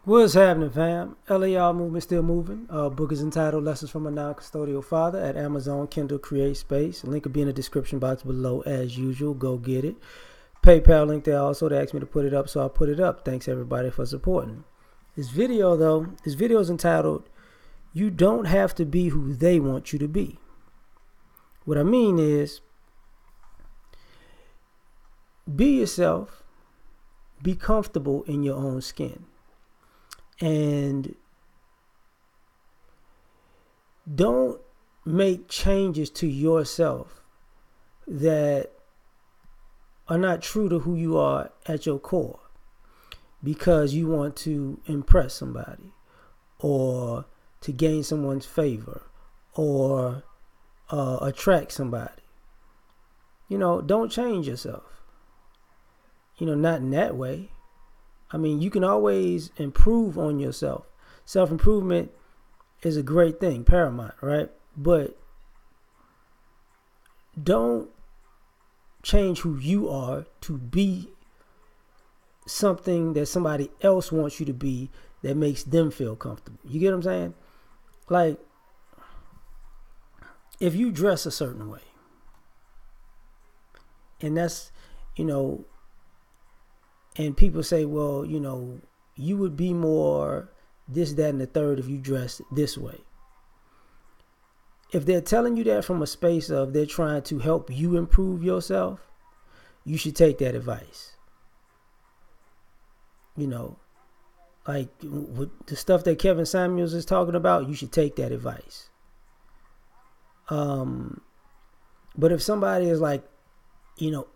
What's happening, fam? L.A.R movement still moving. Book is entitled Lessons from a Non-Custodial Father at Amazon Kindle Create Space. Link will be in the description box below as usual. Go get it. PayPal link there also. They asked me to put it up, so I put it up. Thanks everybody for supporting. This video is entitled You Don't Have to Be Who They Want You to Be. What I mean is, be yourself. Be comfortable in your own skin. And don't make changes to yourself that are not true to who you are at your core because you want to impress somebody or to gain someone's favor or attract somebody. Don't change yourself. Not in that way. I mean, you can always improve on yourself. Self-improvement is a great thing, paramount, right? But don't change who you are to be something that somebody else wants you to be that makes them feel comfortable. You get what I'm saying? Like, if you dress a certain way, and that's, and people say, well, you would be more this, that, and the third if you dressed this way. If they're telling you that from a space of they're trying to help you improve yourself, you should take that advice. Like with the stuff that Kevin Samuels is talking about, you should take that advice. But if somebody is like,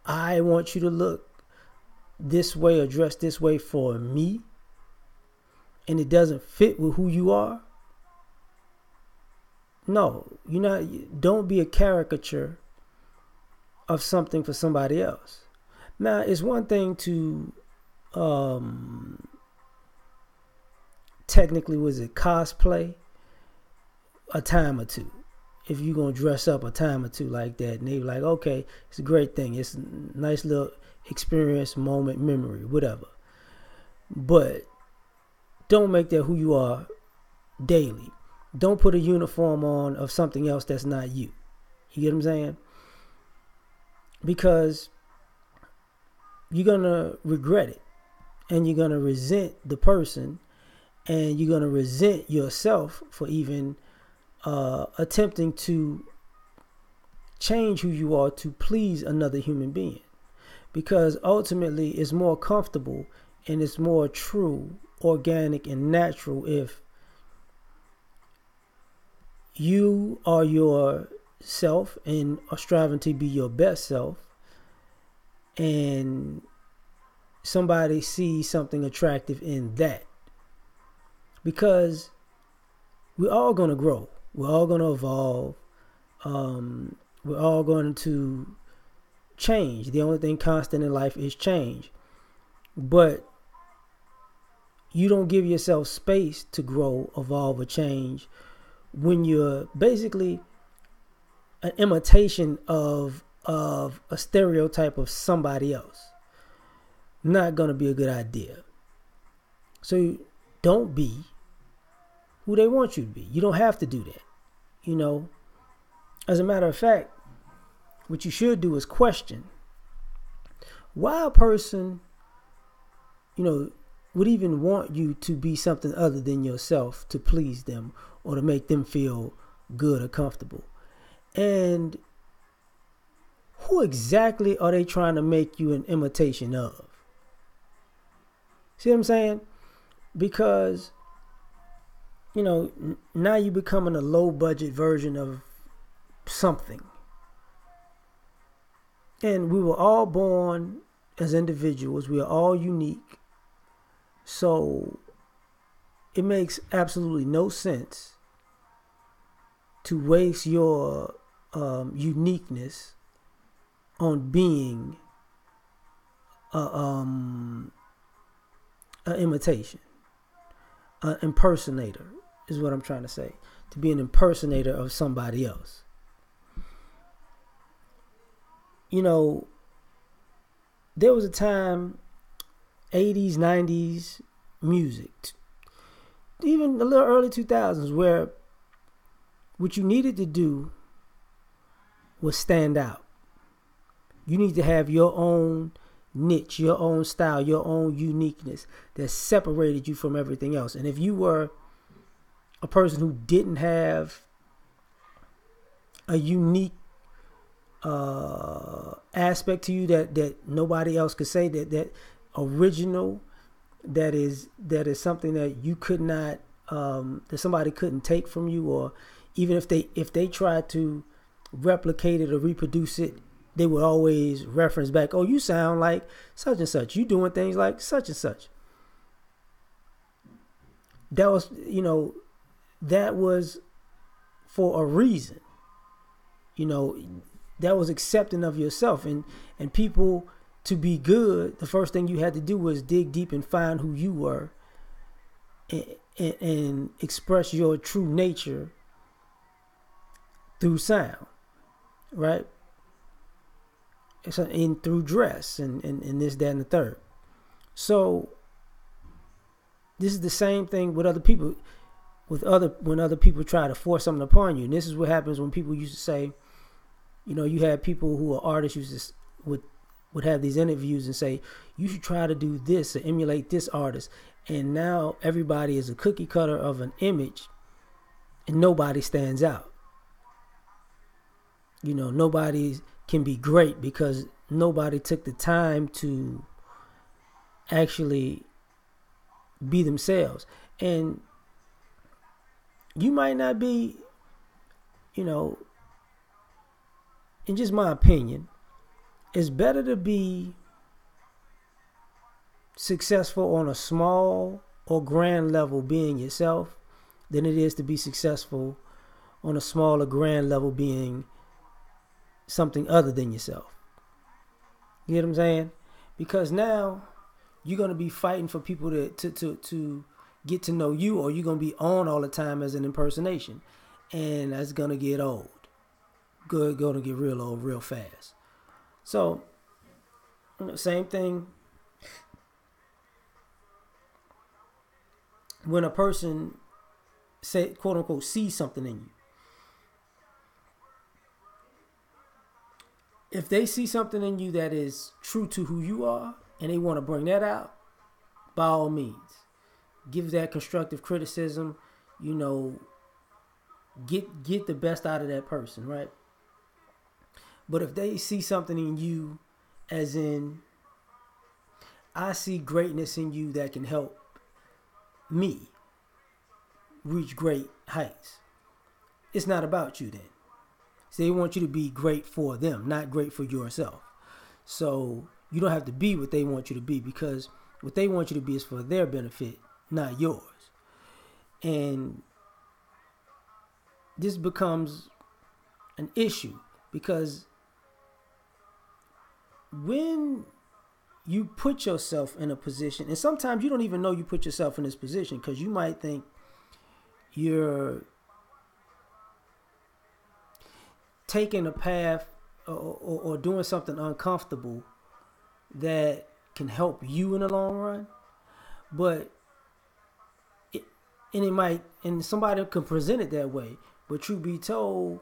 I want you to look this way or dress this way for me, and it doesn't fit with who you are, no, don't be a caricature of something for somebody else. Now, it's one thing to technically, was it cosplay a time or two? If you're going to dress up a time or two like that, and they be like, okay, it's a great thing. It's a nice little experience, moment, memory, whatever. But don't make that who you are daily. Don't put a uniform on of something else that's not you. You get what I'm saying? Because you're going to regret it. And you're going to resent the person. And you're going to resent yourself for even attempting to change who you are to please another human being. Because ultimately it's more comfortable and it's more true, organic, and natural if you are yourself and are striving to be your best self, and somebody sees something attractive in that. Because we're all going to grow. We're all going to evolve. We're all going to change. The only thing constant in life is change. But you don't give yourself space to grow, evolve, or change when you're basically an imitation of a stereotype of somebody else. Not going to be a good idea. So don't be who they want you to be. You don't have to do that. As a matter of fact, what you should do is question why a person, would even want you to be something other than yourself to please them or to make them feel good or comfortable. And who exactly are they trying to make you an imitation of? See what I'm saying? Because, now you're becoming a low budget version of something. And we were all born as individuals. We are all unique. So it makes absolutely no sense to waste your uniqueness on being an imitation, an impersonator is what I'm trying to say. To be an impersonator of somebody else. There was a time 80s, 90s music, even the little early 2000s, where what you needed to do was stand out. You need to have your own niche, your own style, your own uniqueness that separated you from everything else. And if you were a person who didn't have a unique aspect to you that nobody else could say, that original, that is something that you could not, that somebody couldn't take from you, or even if they tried to replicate it or reproduce it, they would always reference back, oh, you sound like such and such, you doing things like such and such. That was, that was for a reason. That was accepting of yourself, and people, to be good, the first thing you had to do was dig deep and find who you were, and express your true nature through sound, right? And through dress and this, that, and the third. So this is the same thing with other people, when other people try to force something upon you. And this is what happens when people used to say, you had people who are artists would have these interviews and say, you should try to do this or emulate this artist. And now everybody is a cookie cutter of an image, and nobody stands out. Nobody can be great because nobody took the time to actually be themselves. And you might not be, in just my opinion, it's better to be successful on a small or grand level being yourself than it is to be successful on a small or grand level being something other than yourself. You get what I'm saying? Because now you're going to be fighting for people to get to know you, or you're going to be on all the time as an impersonation. And that's going to get old. Going to get real old real fast. So, same thing when a person, say, quote unquote, sees something in you. If they see something in you that is true to who you are and they want to bring that out, by all means, give that constructive criticism, get the best out of that person, right? But if they see something in you, as in, I see greatness in you that can help me reach great heights, it's not about you then. So they want you to be great for them, not great for yourself. So you don't have to be what they want you to be, because what they want you to be is for their benefit, not yours. And this becomes an issue, because when you put yourself in a position, and sometimes you don't even know you put yourself in this position, because you might think you're taking a path or doing something uncomfortable that can help you in the long run, but and somebody can present it that way, but truth be told,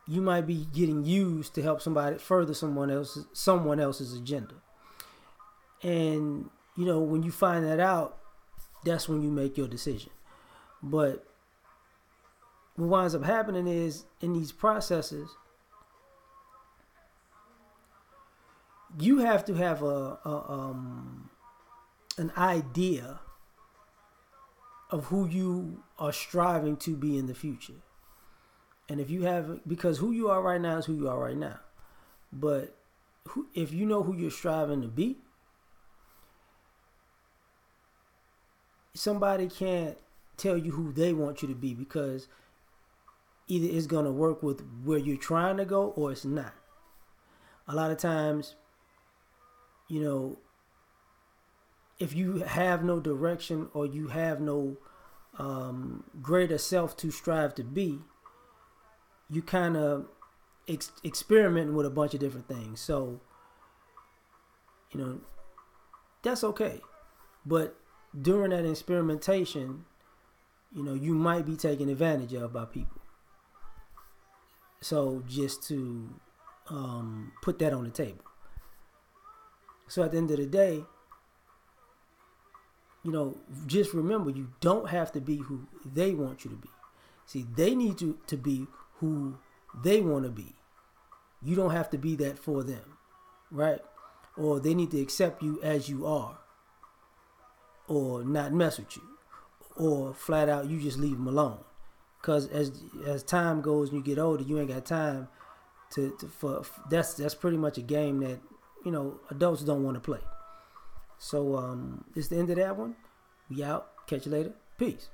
you might be getting used to help somebody further someone else's agenda. And when you find that out, that's when you make your decision. But what winds up happening is, in these processes, you have to have an idea of who you are striving to be in the future. And if you have, because who you are right now is who you are right now. But if you know who you're striving to be, somebody can't tell you who they want you to be, because either it's going to work with where you're trying to go or it's not. A lot of times, if you have no direction or you have no greater self to strive to be, you kind of experimenting with a bunch of different things. So, that's okay. But during that experimentation, you might be taken advantage of by people. So just to put that on the table. So at the end of the day, just remember, you don't have to be who they want you to be. See, they need to be who they want to be. You don't have to be that for them, right? Or they need to accept you as you are, or not mess with you, or flat out you just leave them alone. Because as time goes and you get older, you ain't got time for that's pretty much a game that adults don't want to play. So this is the end of that one. We out. Catch you later. Peace.